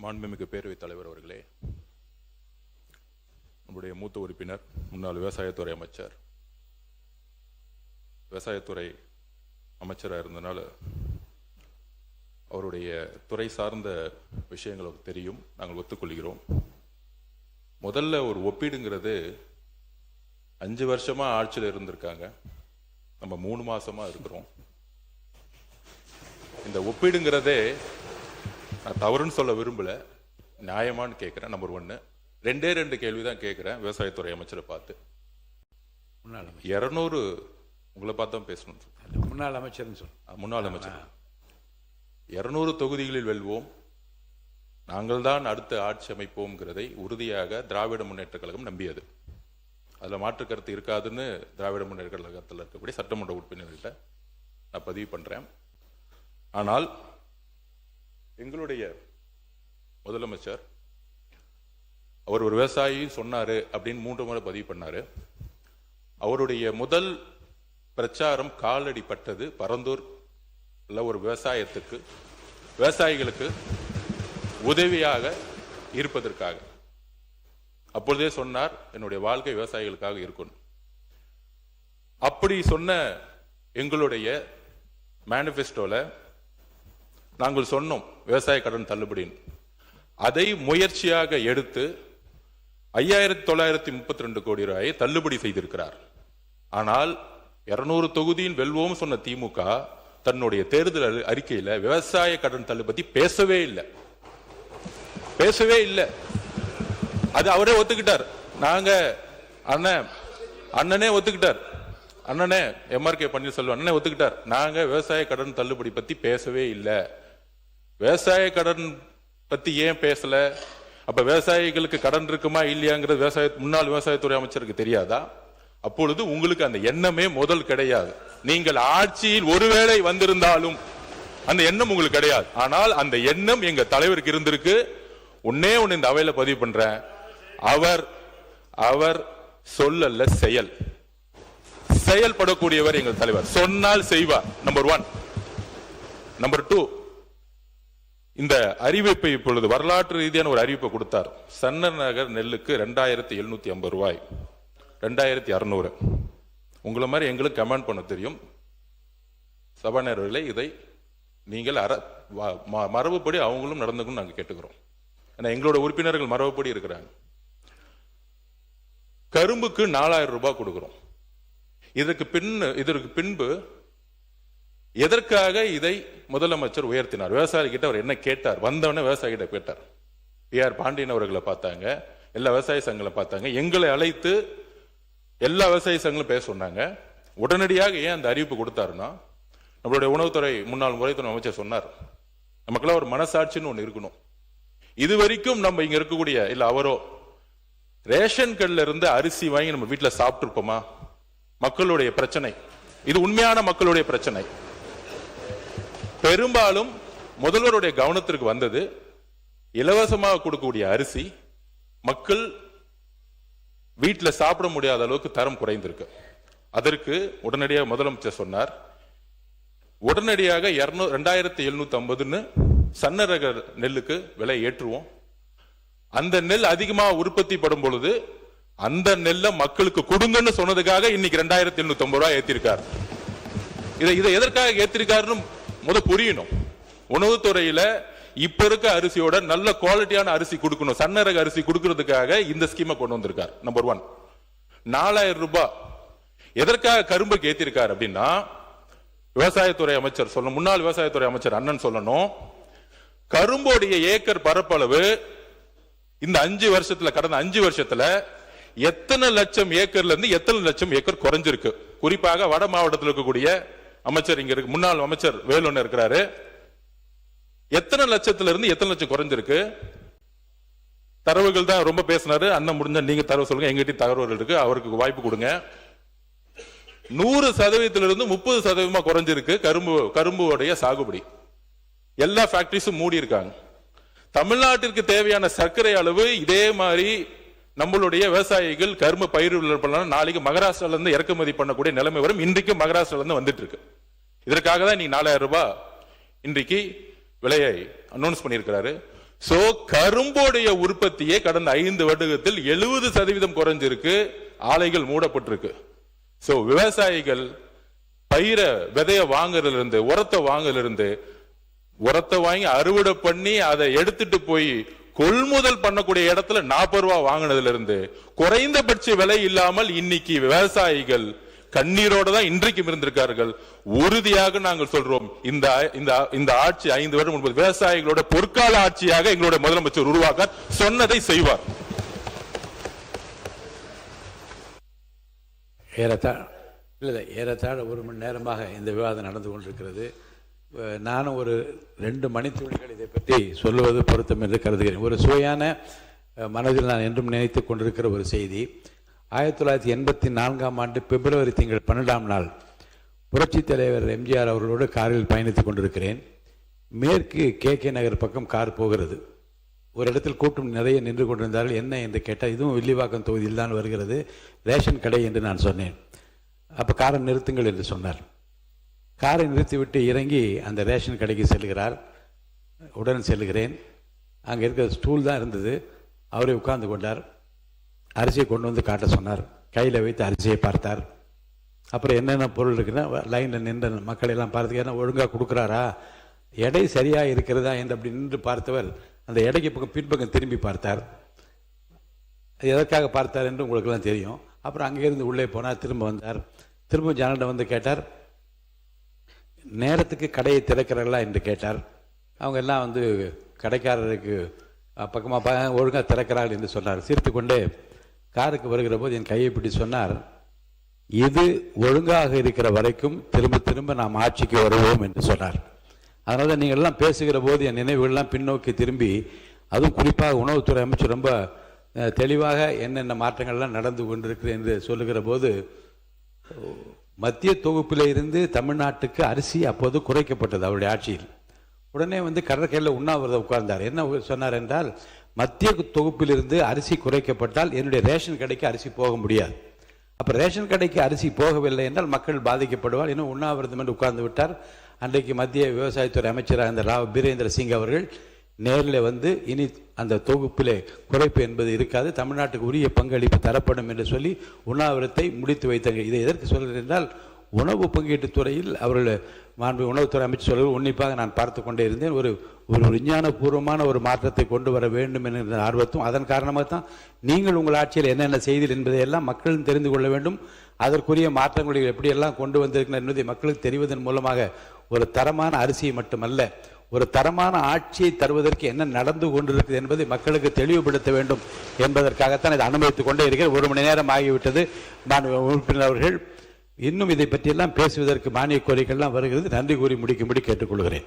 மாண்புமிகு பேரவைத் தலைவர் அவர்களே, நம்முடைய மூத்த உறுப்பினர் முன்னாள் விவசாயத்துறை அமைச்சர், விவசாயத்துறை அமைச்சராக இருந்தனால அவருடைய துறை சார்ந்த விஷயங்களுக்கு தெரியும், நாங்கள் ஒத்துக்கொள்கிறோம். முதல்ல ஒரு ஒப்பீடுங்கிறது 5 வருஷமா ஆட்சியில் இருந்திருக்காங்க, நம்ம 3 மாசமா இருக்கிறோம். இந்த ஒப்பீடுங்கிறதே நான் தவறுன்னு சொல்ல விரும்பல, நியாயமானு கேட்கிறேன். நம்பர் 1. 2 கேள்விதான் கேட்கிறேன் விவசாயத்துறை அமைச்சரை பார்த்து. 200 உங்களை பார்த்து தான் பேசணும். முன்னாள் அமைச்சர் முன்னாள் அமைச்சர் 200 தொகுதிகளில் வெல்வோம், நாங்கள் தான் அடுத்த ஆட்சி அமைப்போம்ங்கிறதை உறுதியாக திராவிட முன்னேற்ற கழகம் நம்பியது. அதில் மாற்று கருத்து இருக்காதுன்னு திராவிட முன்னேற்ற கழகத்தில் இருக்கக்கூடிய சட்டமன்ற உறுப்பினர்கிட்ட நான் பதிவு பண்றேன். ஆனால் எங்களுடைய முதலமைச்சர் அவர் ஒரு விவசாயி சொன்னாரு அப்படின்னு 3 முறை பதிவு பண்ணாரு. அவருடைய முதல் பிரச்சாரம் காலடி பட்டது பரந்தூர்ல ஒரு விவசாயிகளுக்கு உதவியாக இருப்பதற்காக. அப்பொழுதே சொன்னார், என்னுடைய வாழ்க்கை விவசாயிகளுக்காக இருக்கணும். அப்படி சொன்ன எங்களுடைய மேனிஃபெஸ்டோல நாங்கள் சொன்னோம் விவசாய கடன் தள்ளுபடின்னு. அதை முயற்சியாக எடுத்து 5932 கோடி ரூபாயை தள்ளுபடி செய்திருக்கிறார். ஆனால் 200 தொகுதியில் வெல்வோம் சொன்ன திமுக தன்னுடைய தேர்தல் அறிக்கையில விவசாய கடன் தள்ளுபடி பேசவே இல்லை. அது அவரே ஒத்துக்கிட்டார். நாங்க அண்ணனே ஒத்துக்கிட்டார். அண்ணனே MRK பன்னீர்செல்வம் அண்ணனே ஒத்துக்கிட்டார். நாங்க விவசாய கடன் தள்ளுபடி பத்தி பேசவே இல்லை. விவசாய கடன் பத்தி ஏன் பேசல? அப்ப விவசாயிகளுக்கு கடன் இருக்குமா இல்லையாங்கிறது முன்னாள் விவசாயத்துறை அமைச்சருக்கு தெரியாதா? அப்பொழுது உங்களுக்கு அந்த எண்ணமே முதல் கிடையாது. நீங்கள் ஆட்சியில் ஒருவேளை வந்திருந்தாலும் அந்த எண்ணம் உங்களுக்கு கிடையாது. ஆனால் அந்த எண்ணம் எங்க தலைவருக்கு இருந்திருக்கு. ஒன்னே ஒன்னு இந்த அவையில பதிவு பண்றேன், அவர் சொல்லல செயல்படக்கூடியவர் எங்கள் தலைவர். சொன்னால் செய்வார். நம்பர் 1. நம்பர் 2, இந்த அறிவிப்பை இப்பொழுது வரலாற்று ரீதியான ஒரு அறிவிப்பை கொடுத்தார். சன்னர் நகர் நெல்லுக்கு 2750 ரூபாய், 2600. உங்களை மாதிரி எங்களுக்கு கமெண்ட் பண்ண தெரியும். சபாநாயகர்களே, இதை நீங்கள் மரபுப்படி அவங்களும் நடந்துக்கணும் நாங்க கேட்டுக்கிறோம். ஏன்னா எங்களோட உறுப்பினர்கள் மரபுப்படி இருக்கிறாங்க. கரும்புக்கு 4000 ரூபாய் கொடுக்கிறோம். இதற்கு பின்பு எதற்காக இதை முதலமைச்சர் உயர்த்தினார்? விவசாயி கிட்ட அவர் என்ன கேட்டார்? வந்தவன விவசாயி கிட்ட கேட்டார். PR பாண்டியன் அவர்களை பார்த்தாங்க, எல்லா விவசாய சங்கங்களை பார்த்தாங்க, எங்களை அழைத்து எல்லா விவசாய சங்கங்களும் பேச சொன்னாங்க. உடனடியாக ஏன் அந்த அறிவிப்பு கொடுத்தாருன்னா, நம்மளுடைய உணவுத்துறை முன்னாள் முறைத்துறை அமைச்சர் சொன்னார், நமக்கெல்லாம் ஒரு மனசாட்சின்னு ஒண்ணு இருக்கணும். இதுவரைக்கும் நம்ம இங்க இருக்கக்கூடிய இல்ல அவரோ ரேஷன் கடையில இருந்து அரிசி வாங்கி நம்ம வீட்டுல சாப்பிட்டு இருப்போமா? மக்களுடைய பிரச்சனை இது, உண்மையான மக்களுடைய பிரச்சனை. பெரும்பாலும் முதல்வருடைய கவனத்திற்கு வந்தது இலவசமாக கொடுக்கக்கூடிய அரிசி மக்கள் வீட்டுல சாப்பிட முடியாத அளவுக்கு தரம் குறைந்திருக்கு. அதற்கு உடனடியாக முதலமைச்சர் சொன்னார், உடனடியாக 2750 சன்னரக நெல்லுக்கு விலை ஏற்றுவோம். அந்த நெல் அதிகமாக உற்பத்தி படும் பொழுது அந்த நெல்லை மக்களுக்கு கொடுங்கன்னு சொன்னதுக்காக இன்னைக்கு 2750 ரூபாய் ஏத்திருக்காரு. இதை எதற்காக ஏத்திருக்காருன்னு புரியணும். உணவுத்துறையில இப்ப இருக்க அரிசியோட நல்ல குவாலிட்டியான அரிசி கொடுக்கணும், சன்னரக அரிசி கொடுக்கறதுக்காக இந்த ஸ்கீமை கொண்டு வந்திருக்கார். நம்பர் 1. 4000 ரூபாய் எதற்காக கரும்புக்கு ஏத்திருக்காரு அப்படின்னா, விவசாயத்துறை அமைச்சர் சொல்லணும், முன்னாள் விவசாயத்துறை அமைச்சர் அண்ணன் சொல்லணும், கரும்போடைய ஏக்கர் பரப்பளவு இந்த 5 வருஷத்துல, கடந்த 5 வருஷத்துல எத்தனை லட்சம் ஏக்கர்ல இருந்து எத்தனை லட்சம் ஏக்கர் குறைஞ்சிருக்கு. குறிப்பாக வட மாவட்டத்தில் இருக்கக்கூடிய அமைச்சர் இங்க இருக்கு, முன்னாள் அமைச்சர் வேலுன்னு இருக்கிறாரு. எத்தனை லட்சத்துல இருந்து எத்தனை லட்சம் குறைஞ்சிருக்கு? தரவுகள் தான் ரொம்ப பேசினாரு. அண்ணன் முடிஞ்ச நீங்க தரவு சொல்லுங்க, எங்கிட்ட தகவல்கள் இருக்கு, அவருக்கு வாய்ப்பு கொடுங்க. 100% 30% குறைஞ்சிருக்கு கரும்புடைய சாகுபடி. எல்லா ஃபேக்டரிஸும் மூடி இருக்காங்க. தமிழ்நாட்டிற்கு தேவையான சர்க்கரை அளவு இதே மாதிரி நம்மளுடைய விவசாயிகள் கரும்பு பயிர் பண்ணலாம். நாளைக்கு மகாராஷ்டிரால இருந்து இறக்குமதி பண்ணக்கூடிய நிலைமை வரும். இன்றைக்கு மகாராஷ்டிரால இருந்து வந்துட்டு இருக்கு. இதற்காக தான் இன்னைக்கு 4000 ரூபாய் இன்றைக்கு விலையை அனௌன்ஸ் பண்ணியிருக்கிறாரு. சோ கரும்போடைய உற்பத்தியே கடந்த 5 வருடத்தில் 70% குறைஞ்சிருக்கு, ஆலைகள் மூடப்பட்டிருக்கு. சோ விவசாயிகள் பயிரை விதைய வாங்குறதுல இருந்து, உரத்தை வாங்குறதுல இருந்து, உரத்தை வாங்கி அறுவடை பண்ணி அதை எடுத்துட்டு போய் கொள்முதல் பண்ணக்கூடிய இடத்துல 40 ரூபாய் வாங்கினதுல இருந்து குறைந்தபட்ச விலை இல்லாமல் இன்னைக்கு விவசாயிகள் கண்ணீரோட தான் இன்றைக்கும் இருந்திருக்கார்கள். உறுதியாக நாங்கள் சொல்றோம், இந்த ஆட்சி 5 வருடம் முன்பு விவசாயிகளோட பொற்கால ஆட்சியாக எங்களுடைய முதலமைச்சர் உருவாக்க சொன்னதை செய்வார். ஏறத்தாழ 1 மணி நேரமாக இந்த விவாதம் நடந்து கொண்டிருக்கிறது. நானும் ஒரு 2 மணித்துளிகள் இதை பற்றி சொல்லுவது பொருத்தம் என்று கருதுகிறேன். ஒரு சுவையான மனதில் நான் என்றும் நினைத்து கொண்டிருக்கிற ஒரு செய்தி. 1984ஆம் ஆண்டு பிப்ரவரி திங்கள் 12ஆம் நாள் புரட்சித் தலைவர் எம்ஜிஆர் அவர்களோடு காரில் பயணித்துக் கொண்டிருக்கிறேன். மேற்கு கே நகர் பக்கம் கார் போகிறது. ஒரு இடத்தில் கூட்டம் நிறைய நின்று கொண்டிருந்தார்கள். என்ன என்று கேட்டால், இதுவும் வில்லிவாக்கம் தொகுதியில் தான் வருகிறது, ரேஷன் கடை என்று நான் சொன்னேன். அப்போ காரை நிறுத்துங்கள் என்று சொன்னார். காரை நிறுத்திவிட்டு இறங்கி அந்த ரேஷன் கடைக்கு செல்கிறார். உடன் செல்கிறேன். அங்கே இருக்கிற ஸ்டூல் தான் இருந்தது. அவரே உட்கார்ந்து கொண்டார். அரிசியை கொண்டு வந்து காட்ட சொன்னார். கையில் வைத்து அரிசியை பார்த்தார். அப்புறம் என்னென்ன பொருள் இருக்குன்னா லைனில் நின்ற மக்களெல்லாம் பார்த்து, ஏன்னா ஒழுங்காக கொடுக்குறாரா, எடை சரியாக இருக்கிறதா என்று அப்படி நின்று பார்த்தவர் அந்த எடைக்கு பக்கம் பின்பக்கம் திரும்பி பார்த்தார். எதற்காக பார்த்தார் என்று உங்களுக்கெல்லாம் தெரியும். அப்புறம் அங்கேருந்து உள்ளே போனார். திரும்ப வந்தார். திரும்ப ஜனலிடம் வந்து கேட்டார், நேரத்துக்கு கடையை திறக்கிறார்களா என்று கேட்டார். அவங்க எல்லாம் வந்து கடைக்காரருக்கு பக்கமாக ஒழுங்காக திறக்கிறார்கள் என்று சொன்னார். சிரித்து கொண்டே காருக்கு வருகிற போது என் கையை பிடி சொன்னார், இது ஒழுங்காக இருக்கிற வரைக்கும் திரும்ப திரும்ப நாம் ஆட்சிக்கு வருவோம் என்று சொன்னார். அதனால தான் நீங்கள் எல்லாம் பேசுகிற போது என் நினைவுகள்லாம் பின்னோக்கி திரும்பி, அதுவும் குறிப்பாக உணவுத்துறை அமைச்சர் ரொம்ப தெளிவாக என்னென்ன மாற்றங்கள்லாம் நடந்து கொண்டிருக்கு என்று சொல்லுகிற போது, மத்திய தொகுப்பில் இருந்து தமிழ்நாட்டுக்கு அரிசி அப்போது குறைக்கப்பட்டது அவருடைய ஆட்சியில். உடனே வந்து கடற்கரையில் உண்ணாவிரதம் உட்கார்ந்தார். என்ன சொன்னார் என்றால், மத்திய தொகுப்பிலிருந்து அரிசி குறைக்கப்பட்டால் என்னுடைய ரேஷன் கடைக்கு அரிசி போக முடியாது. அப்போ ரேஷன் கடைக்கு அரிசி போகவில்லை என்றால் மக்கள் பாதிக்கப்படுவார். இன்னும் உண்ணாவிரதம் என்று உட்கார்ந்து விட்டார். அன்றைக்கு மத்திய விவசாயத்துறை அமைச்சராக இருந்த ராவ் பீரேந்திர சிங் அவர்கள் நேரில் வந்து, இனி அந்த தொகுப்பிலே குறைப்பு என்பது இருக்காது, தமிழ்நாட்டுக்கு உரிய பங்களிப்பு தரப்படும் என்று சொல்லி உண்ணாவிரத்தை முடித்து வைத்தாங்க. இதை எதற்கு சொல்கிறேன் என்றால், உணவு பங்கீட்டு துறையில் அவர்கள் மாண்பு உணவுத்துறை அமைச்சர் சொல்வது உன்னிப்பாக நான் பார்த்து கொண்டே இருந்தேன். ஒரு விஞ்ஞானபூர்வமான ஒரு மாற்றத்தை கொண்டு வர வேண்டும் என்கிற ஆர்வத்தும், அதன் காரணமாக தான் நீங்கள் உங்கள் ஆட்சியில் என்னென்ன செய்தீர்கள் என்பதையெல்லாம் மக்களும் தெரிந்து கொள்ள வேண்டும். அதற்குரிய மாற்றங்களை எப்படியெல்லாம் கொண்டு வந்திருக்கின்றன என்பதை மக்களுக்கு தெரிவதன் மூலமாக ஒரு தரமான அரிசியை மட்டுமல்ல, ஒரு தரமான ஆட்சியை தருவதற்கு என்ன நடந்து கொண்டிருக்கிறது என்பதை மக்களுக்கு தெளிவுபடுத்த வேண்டும் என்பதற்காகத்தான் இதை அனுமதித்துக் கொண்டே இருக்கிறேன். 1 மணி நேரம் ஆகிவிட்டது. உறுப்பினர் அவர்கள் இன்னும் இதை பற்றியெல்லாம் பேசுவதற்கு மானிய கோரிக்கைகள்லாம் வருகிறது. நன்றி கூறி முடிக்கும்படி கேட்டுக்கொள்கிறேன்.